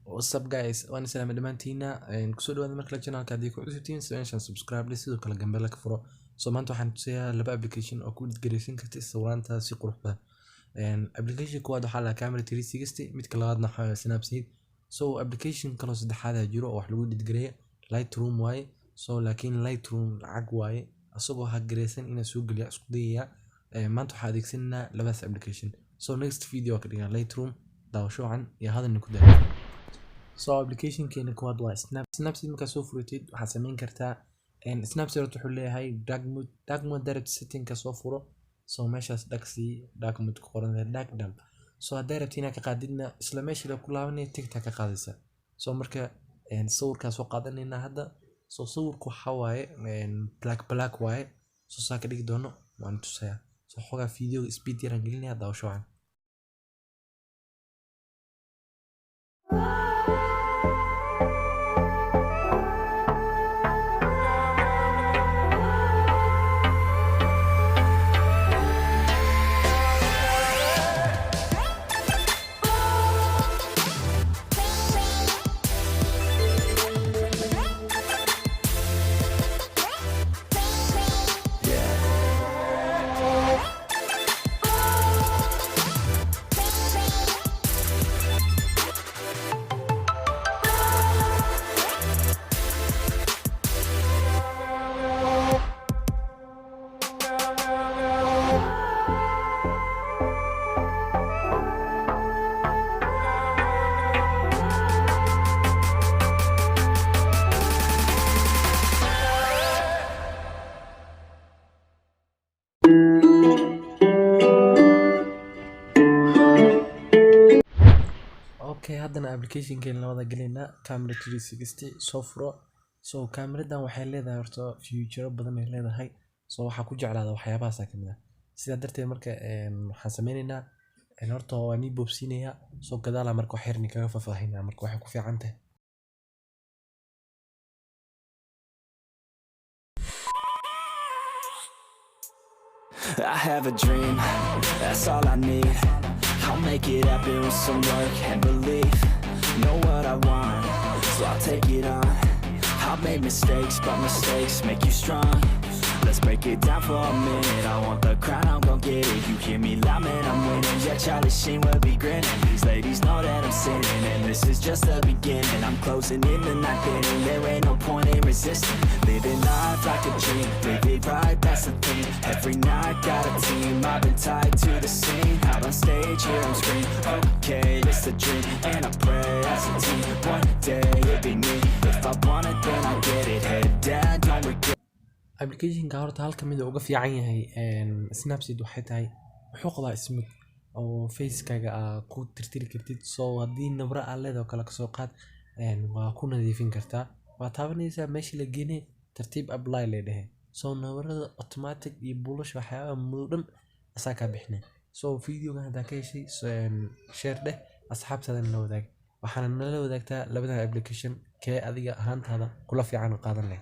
What's up guys, وانا سلام dhamaantiina kusoo dhawaada markale channelka hadii ku cusubtiin soo subscribe leh sidoo kale gambeelka ka furo soo maanta waxaan tusayaa laba application oo ku dhigaysan karta sawiranta si qurux badan application koowaad waxa la camera 360 midka labaadna waxa Snapseed so application kale saddexaad jiro oo wax lagu dhigay Lightroom waaye so laakiin Lightroom lacag waaye asagoo hagreysan ina soo galiyo isku dayaya maanta waxa adeegsanaa labadaas application so next video ka dhigan Lightroom daawasho can iyo hadalna ku daa so application keena koowaad waa Snapseed marka soo furitid waxa sameyn kartaa Snapseed wuxuu leeyahay dark mode direct setting ka soo furo so meeshaas dark mode ku qoran dark dump so haday rabtina ka qaadidna isla meesha la ku laabanay TikTok ka qaadaysa so marka sawirka soo qaadanayna hadda so sawirku waxa waaye black waaye so saaka dhigi doono waan tusayaa so xogaa video speed yar gelinaya daawasho can Okay haddana application keen la wada galina camera 360 software so cameradan waxay leedahay horto feature badan ay leedahay so waxa ku jeclaada waxyaabahaas kamid ah sida darteed marka waxaan sameeynaa horto waan boobsinaya so gadaala marka wax xirni kaga faahfaahinaa marka waxa ku fiican tahay I have a dream, that's all I need. I'll make it happen with some work and belief. Know what I want, so I'll take it on. I've made mistakes, but mistakes make you strong. Let's break it down for a minute. I want the crown, I'm gon' get it. You hear me loud, man, I'm winning. Yeah, Charlie Sheen will be grinning. These ladies know that I'm sinning, and this is just the beginning. I'm closing in the night inning. There ain't no point in resisting. Living life like a dream, live it right, that's the thing. Every night got a team, I've been tied to the scene. Out on stage, here on screen. Okay, it's a dream, and I pray as a team. One day it'll be me. If I want it, then I get it. Head down, don't regret. application ka horta halka mid uga fiican yahay Snapseed waxay tahay wuxuu qabaa smooth oo face-kaaga ku tirtiri kartid so hadii nabra aan leedahay kala ka soo qaad waa ku nadiifin kartaa waa taabanaysa meesha la geeyay tartiib apply leedahay so nabarada automatic iyo bulush waxyaabo mudan asaa ka bixinay so video-ga hada ka heshay share dheh asxaabtaada la wadaag waxaana la wadaagtaa labada application kee adiga ahaantaada kula fiican qaadan leh